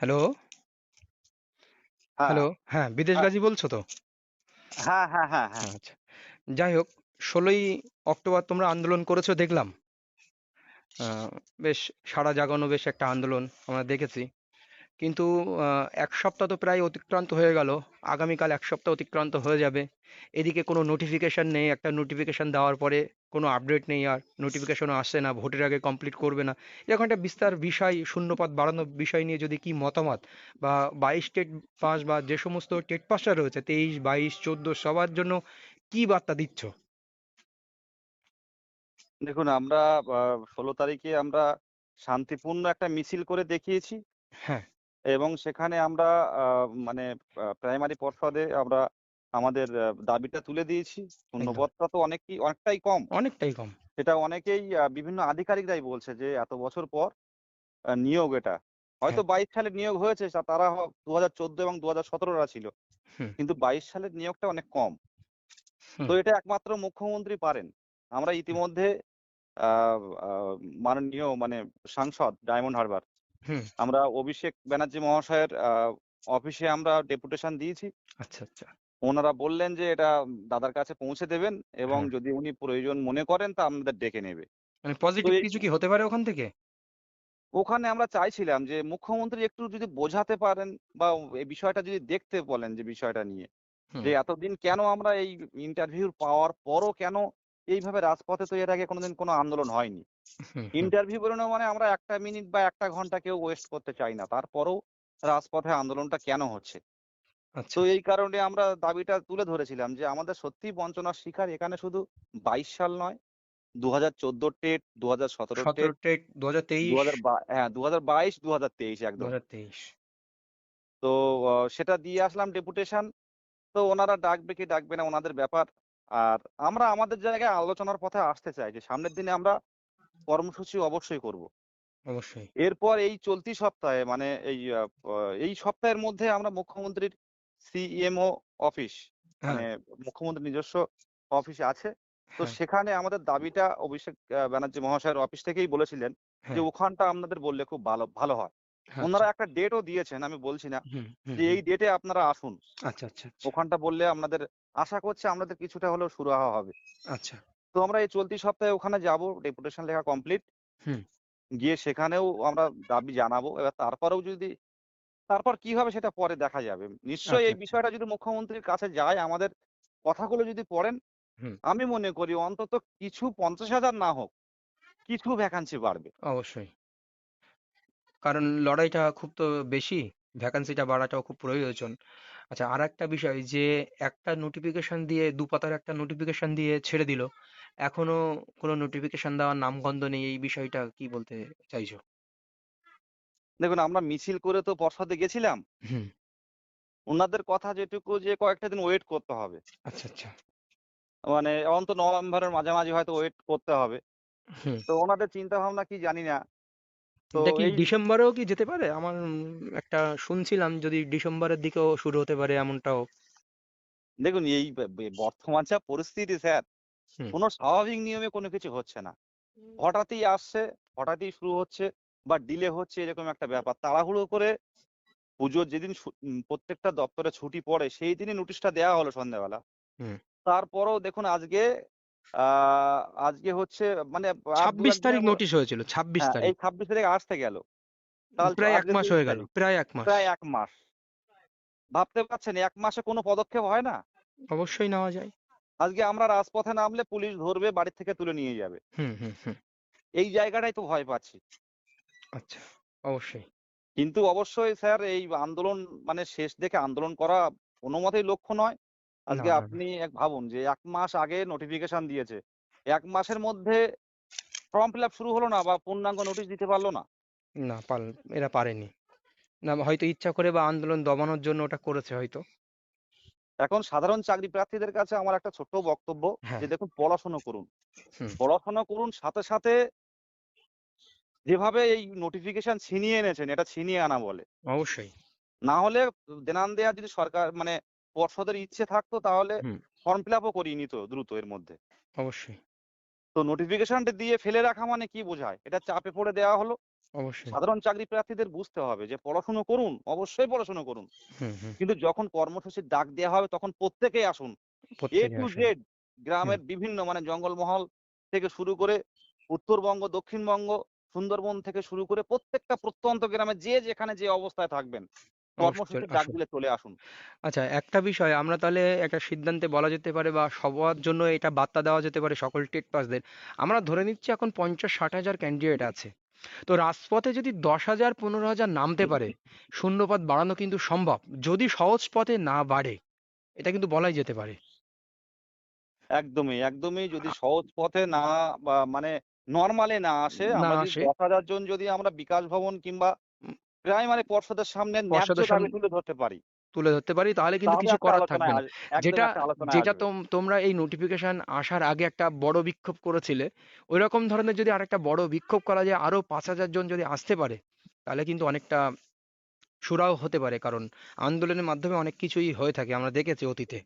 Hello, হ্যাঁ, hello. হ্যাঁ, বিদেশ আ গাজী বলছো তো? হ্যাঁ, হ্যাঁ, হ্যাঁ, হ্যাঁ। আচ্ছা। যাই হোক, ১৬ই অক্টোবর তোমরা আন্দোলন করেছো দেখলাম। আ বেশ সাড়া জাগানো বেশ একটা আন্দোলন আমরা দেখেছি। কিন্তু ১ সপ্তাহ তো প্রায় অতিক্রান্ত হয়ে গেল। আগামীকাল ১ সপ্তাহ অতিক্রান্ত হয়ে যাবে। এদিকে কোনো নোটিফিকেশন নেই। একটা নোটিফিকেশন দেওয়ার পরে কোনো আপডেট নেই আর। নোটিফিকেশনও আসছে না, ভোটের আগে কমপ্লিট করবে না। এরকম একটা বিস্তার বিষয়, শূন্যপদ বাড়ানোর বিষয় নিয়ে যদি কি মতামত বা ২২ টেট পাস বা যে সমস্ত টেট পাসরা রয়েছে ২৩, ২২, ১৪ সবার জন্য কি বার্তা দিচ্ছ? দেখুন আমরা আ ১৬ তারিখে আমরা শান্তিপূর্ণ একটা মিছিল করে দেখিয়েছি হ্যাঁ, এবং সেখানে আমরা আ মানে প্রাইমারি পর্ষদে আমরা আমাদের দাবিটা তুলে দিয়েছি। একদম। শূন্যপদটা তো অনেকটাই কম। অনেকটাই কম। সেটা অনেকেই বিভিন্ন আধিকারিকরাই বলছে যে এত বছর পর নিয়োগ এটা। হয়তো হ্যাঁ, ২২ সালে নিয়োগ হয়েছে তারা ২০১৪ এবং ২০১৭ রা ছিল। হুম, কিন্তু ২২ সালের নিয়োগটা অনেক কম। তো হুম, এটা একমাত্র মুখ্যমন্ত্রী পারেন। আমরা হুম, ইতিমধ্যে আ আ মাননীয় সাংসদ ডায়মন্ড হারবার হুম। আমরা অভিষেক ব্যানার্জি মহাশয়ের অফিসে আমরা ডেপুটেশন দিয়েছি। আচ্ছা, আচ্ছা। ওনারা বললেন যে এটা দাদার কাছে পৌঁছে দেবেন এবং হ্যাঁ, যদি উনি প্রয়োজন মনে করেন তা আপনাদের ডেকে নেবে। মানে তো পজিটিভ এই কিছু কি হতে পারে ওখান থেকে? ওখানে আমরা চাইছিলাম যে মুখ্যমন্ত্রী একটু যদি বোঝাতে পারেন বা এই বিষয়টা যদি দেখতে বলেন যে বিষয়টা নিয়ে। হুম, যে এতদিন কেন আমরা এই ইন্টারভিউ পাওয়ার পরও কেন এইভাবে রাজপথে তো এর আগে কোনোদিন কোনো আন্দোলন হয়নি। হুম, হুম। ইন্টারভিউ বেরোনো মানে আমরা ১ টা মিনিট বা ১ টা ঘন্টা কেউ ওয়েস্ট করতে চাই না। তারপরেও রাজপথে আন্দোলনটা কেন হচ্ছে? তো আচ্ছা। এই কারণে আমরা দাবিটা তুলে ধরেছিলাম যে আমাদের সত্যিই বঞ্চনার শিকার এখানে শুধু ২২ সাল নয়, ২০১৪ টেট, ২০১৭ ১৭ টেট, টেট ২০২৩, ২০২২, ২০২৩ একদম। ২০২৩। তো সেটা দিয়ে আসলাম ডেপুটেশন। তো ওনারা ডাকবে কি ডাকবে না ওনাদের ব্যাপার। আর আমরা আমাদের জায়গায় আলোচনার পথে আসতে চাই যে সামনের দিনে আমরা কর্মসূচি অবশ্যই করব। অবশ্যই। এরপর এই চলতি সপ্তাহে মানে এই আ প এই সপ্তাহের মধ্যে আমরা মুখ্যমন্ত্রীর সিএমও অফিস হ্যাঁ, মানে মুখ্যমন্ত্রীর নিজস্ব অফিস আছে। তো হ্যাঁ, সেখানে আমাদের দাবিটা অভিষেক ব্যানার্জি মহাশয়ের অফিস থেকেই বলেছিলেন যে, হ্যাঁ। ওখানটা আপনাদের বললে খুব ভালো হয়। আচ্ছা। উনারা একটা ডেটও দিয়েছেন, আমি বলছি না হুম, হুম, যে হুম। এই ডেটে আপনারা আসুন। আচ্ছা, আচ্ছা, আচ্ছা। ওখানটা বললে আপনাদের আশা করছি আপনাদের কিছুটা হলেও সুরাহা হবে। আচ্ছা। তো আমরা এই চলতি সপ্তাহে ওখানে যাব। ডেপুটেশন লেখা কমপ্লিট। হুম। গিয়ে সেখানেও আমরা দাবি জানাবো। এবার তারপরেও যদি তারপর কি হবে সেটা পরে দেখা যাবে। নিশ্চয়ই আচ্ছা, এই আচ্ছা। বিষয়টা যদি মুখ্যমন্ত্রীর কাছে যায় আমাদের কথাগুলো যদি পড়েন, হুম। আমি মনে করি অন্তত কিছু ৫০,০০০ না হোক, কিছু ভ্যাকান্সি বাড়বে। অবশ্যই। কারণ লড়াইটা খুব তো বেশি। ভ্যাকান্সিটা বাড়াটাও খুব প্রয়োজন। আচ্ছা, আরেকটা বিষয় যে একটা নোটিফিকেশন দিয়ে দুপাতার একটা নোটিফিকেশন দিয়ে ছেড়ে দিল। এখনো কোনো নোটিফিকেশন দেওয়ার নামগন্ধ নেই। এই বিষয়টা কি বলতে চাইছো? দেখুন আমরা মিছিল করে তো পর্ষদে গেছিলাম। হুম। উনাদের কথা যেটুকু যে কয়েকটা দিন ওয়েট করতে হবে। আচ্ছা, আচ্ছা। মানে অন্তত নভেম্বরের মাঝামাঝি হয়তো ওয়েট করতে হবে। হুম। তো ওনাদের চিন্তাভাবনা কি জানি না। তো এটা কি এই ডিসেম্বরেও কি যেতে পারে? আমার একটা শুনছিলাম যদি ডিসেম্বরের দিকেও শুরু হতে পারে এমনটাও। দেখুন এই বর্তমান যা পরিস্থিতি স্যার, হুম, কোন স্বাভাবিক নিয়মে কোনো কিছু হচ্ছে না। হঠাৎই আসছে, হঠাৎই শুরু হচ্ছে বা ডিলে হচ্ছে এরকম একটা ব্যাপার। তাড়াহুড়ো করে পুজোর যেদিন প্রত্যেকটা দপ্তরে ছুটি পড়ে সেই দিনই নোটিশটা দেয়া হলো সন্ধ্যাবেলা। হুম। তারপরেও দেখুন আ আজকে হচ্ছে মানে আর ২৬ ২-১ তারিখ দিনের নোটিশ হয়েছিল। ২৬ হ্যাঁ, এই তারিখ। ২৬ তারিখ আসতে গেল। কাল প্রায় ১ আজকে মাস ২৩ হয়ে গেল। তারিখ। প্রায় ১ মাস। প্রায় ১ মাস। ভাবতে পারছেন ১ মাসে কোনো পদক্ষেপ হয় না? অবশ্যই নেওয়া যায়। আজকে আমরা রাজপথে নামলে পুলিশ ধরবে, বাড়ি থেকে তুলে নিয়ে যাবে। হুম, হুম, হুম। এই জায়গাটাই তো ভয় পাচ্ছি। আচ্ছা, অবশ্যই। কিন্তু অবশ্যই স্যার এই আন্দোলন মানে শেষ দেখে আন্দোলন করা কোনমতেই লক্ষ্য নয়। না, আজকে না, না। আপনি ভাবুন যে ১ মাস আগে নোটিফিকেশন দিয়েছে। ১ মাসের মধ্যে ফর্ম ফিল আপ শুরু হলো না বা পূর্ণাঙ্গ নোটিশ দিতে পারল না। না এরা পারেনি। না হয়তো ইচ্ছা করে বা আন্দোলন দমানোর জন্য ওটা করেছে হয়তো। এখন সাধারণ চাকরি প্রার্থীদের কাছে আমার একটা ছোট্ট বক্তব্য হ্যাঁ, যে দেখুন পড়াশোনা করুন। হুম, পড়াশোনা করুন সাথে যেভাবে এই নোটিফিকেশন ছিনিয়ে এনেছেন এটা ছিনিয়ে আনা বলে। অবশ্যই। না হলে দেনান দেয়া যদি সরকার পর্ষদের ইচ্ছে থাকতো তাহলে হুম, ফর্ম ফিল আপ ও করিয়ে নিত দ্রুত এর মধ্যে। অবশ্যই। তো নোটিফিকেশনটা দিয়ে ফেলে রাখা মানে কি বোঝায়? এটা চাপে পড়ে দেওয়া হলো। অবশ্যই। সাধারণ চাকরি প্রার্থীদের বুঝতে হবে যে পড়াশুনো করুন, অবশ্যই পড়াশুনো করুন। হুম, হুম। কিন্তু যখন কর্মসূচির ডাক দেয়া হবে তখন প্রত্যেকেই আসুন। A প্রত্যেকে to Z আসেন। হুম। গ্রামের বিভিন্ন মানে জঙ্গলমহল থেকে শুরু করে উত্তরবঙ্গ, দক্ষিণবঙ্গ, সুন্দরবন থেকে শুরু করে প্রত্যেকটা প্রত্যন্ত গ্রামে যে যেখানে যে অবস্থায় থাকবেন, অবশ্যই কর্মসূচির ডাক আসুন। দিলে চলে আসুন। আচ্ছা, একটা বিষয় আমরা তাহলে একটা সিদ্ধান্তে বলা যেতে পারে বা সবার জন্য এটা বার্তা দেওয়া যেতে পারে সকল টেট পাসদের। আমরা ধরে নিচ্ছি এখন ৫০-৬০ হাজার ক্যান্ডিডেট আছে। তো রাজপথে যদি ১০,০০০ ১৫,০০০ নামতে পারে, শূন্যপদ বাড়ানো কিন্তু সম্ভব। যদি সহজ পথে না বাড়ে, এটা কিন্তু বলাই যেতে পারে। একদমই, একদমই যদি আ সহজ পথে না বা মানে নরমালে না আসে, না আমরা যদি আসে ১০,০০০ জন যদি আমরা বিকাশ ভবন কিংবা উম প্রাইমারি পর্ষদের সামনে ন্যায্য পর্ষদের দাবি সামনে তুলে ধরতে পারি, তুলে ধরতে পারি তাহলে কিন্তু তাহলে কিছু একটা করার থাকবে আলোচনায় না। একদম যেটা একটা আলোচনায় যেটা আসবে। তোমরা এই নোটিফিকেশন আসার আগে একটা বড় বিক্ষোভ করেছিলে, ওইরকম ধরনের যদি আরেকটা বড় বিক্ষোভ করা যায়, আরো ৫,০০০ জন যদি আসতে পারে, তাহলে কিন্তু অনেকটা সুরাহা হতে পারে। কারণ আন্দোলনের মাধ্যমে অনেক কিছুই হয়ে থাকে, আমরা দেখেছি অতীতে।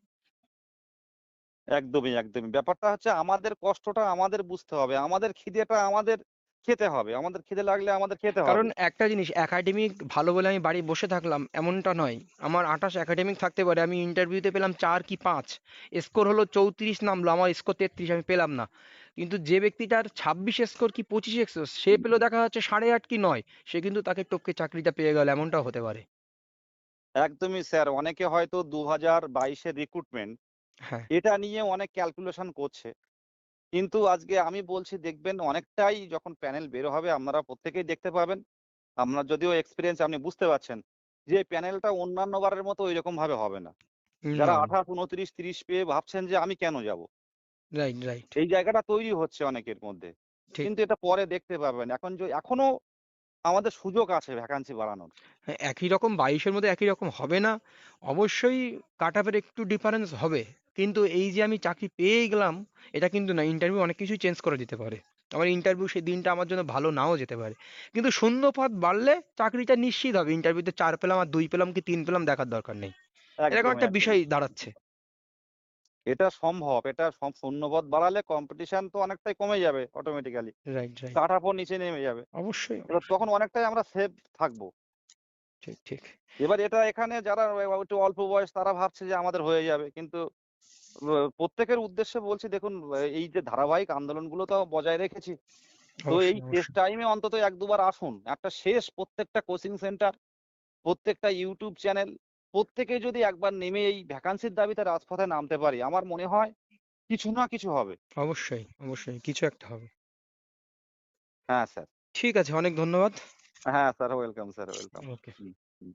একদমই, একদমই। ব্যাপারটা হচ্ছে আমাদের কষ্টটা আমাদের বুঝতে হবে। আমাদের খিদেটা আমাদের খেতে হবে। আমাদের খিদে লাগলে আমাদের খেতে কারণ হবে। একটা জিনিস, একাডেমিক ভালো বলে আমি বাড়ি বসে থাকলাম এমনটা নয়। আমার ২৮ একাডেমিক থাকতে পারে, আমি ইন্টারভিউতে পেলাম ৪ কি ৫, স্কোর হলো ৩৪ নামলো, আমার স্কোর ৩৩, আমি পেলাম না। কিন্তু যে ব্যক্তিটার ২৬ স্কোর কি ২৫ স্কোর, সে পেলো দেখা যাচ্ছে ৮.৫ কি ৯, সে কিন্তু তাকে টপকে চাকরিটা পেয়ে গেল, এমনটাও হতে পারে। একদমই স্যার। অনেকে হয়তো ২০২২ এর রিক্রুটমেন্ট হ্যাঁ। এটা নিয়ে অনেক ক্যালকুলেশন করছে। কিন্তু আজকে আমি বলছি দেখবেন অনেকটাই যখন প্যানেল বের হবে আপনারা প্রত্যেকেই দেখতে পাবেন। আপনার যদিও এক্সপেরিয়েন্স আপনি বুঝতে পারছেন যে প্যানেলটা অন্যান্য বারের মতো ঐরকম ভাবে হবে না। যারা না, ২৮, ২৯, ৩০ পেয়ে ভাবছেন যে আমি কেন যাব? Right, right. এই জায়গাটা তৈরি হচ্ছে অনেকের মধ্যে। ঠিক। কিন্তু এটা পরে দেখতে পাবেন। এখন এখনো আমাদের সুযোগ আছে ভ্যাকান্সি বাড়ানোর। হ্যাঁ, একই রকম ২২ এর মধ্যে একই রকম হবে না। অবশ্যই কাট-অফের একটু ডিফারেন্স হবে। কিন্তু এই যে আমি চাকরি পেয়েই গেলাম, এটা কিন্তু না। ইন্টারভিউ অনেক কিছুই চেঞ্জ করে দিতে পারে। আমার ইন্টারভিউ সেই দিনটা আমার জন্য ভালো নাও যেতে পারে। কিন্তু শূন্য পদ বাড়লে চাকরিটা নিশ্চিত হবে। ইন্টারভিউতে ৪ পেলাম আর ২ পেলাম কি ৩ পেলাম দেখার দরকার নেই। এরকম একদমই, একটা একদমই। বিষয় দাঁড়াচ্ছে। এটা সম্ভব। এটা শূন্যপদ বাড়ালে কম্পিটিশন তো অনেকটাই কমে যাবে automatically. Right, right. Cut off ও নিচে নেমে যাবে। অবশ্যই, এবার অবশ্যই। তখন অনেকটাই আমরা সেফ থাকবো। ঠিক, ঠিক। এবার এটা এখানে যারা একটু অল্প বয়স তারা ভাবছে যে আমাদের হয়ে যাবে। কিন্তু প্রত্যেকের উদ্দেশ্যে বলছি দেখুন এই যে ধারাবাহিক আন্দোলনগুলো তো বজায় রেখেছি। তো এই অবশ্যই, টেস্ট অবশ্যই। টাইমে অন্তত ১-২ বার আসুন। একটা শেষ প্রত্যেকটা কোচিং সেন্টার, প্রত্যেকটা ইউটিউব চ্যানেল প্রত্যেকে যদি একবার নেমে এই ভ্যাকান্সির দাবিতে রাজপথে নামতে পারি, আমার মনে হয় কিছু না কিছু হবে। অবশ্যই, অবশ্যই। কিছু একটা হবে। হ্যাঁ, স্যার। ঠিক আছে, অনেক ধন্যবাদ। হ্যাঁ, স্যার ওয়েলকাম স্যার ওয়েলকাম। ওকে। হুম, হুম।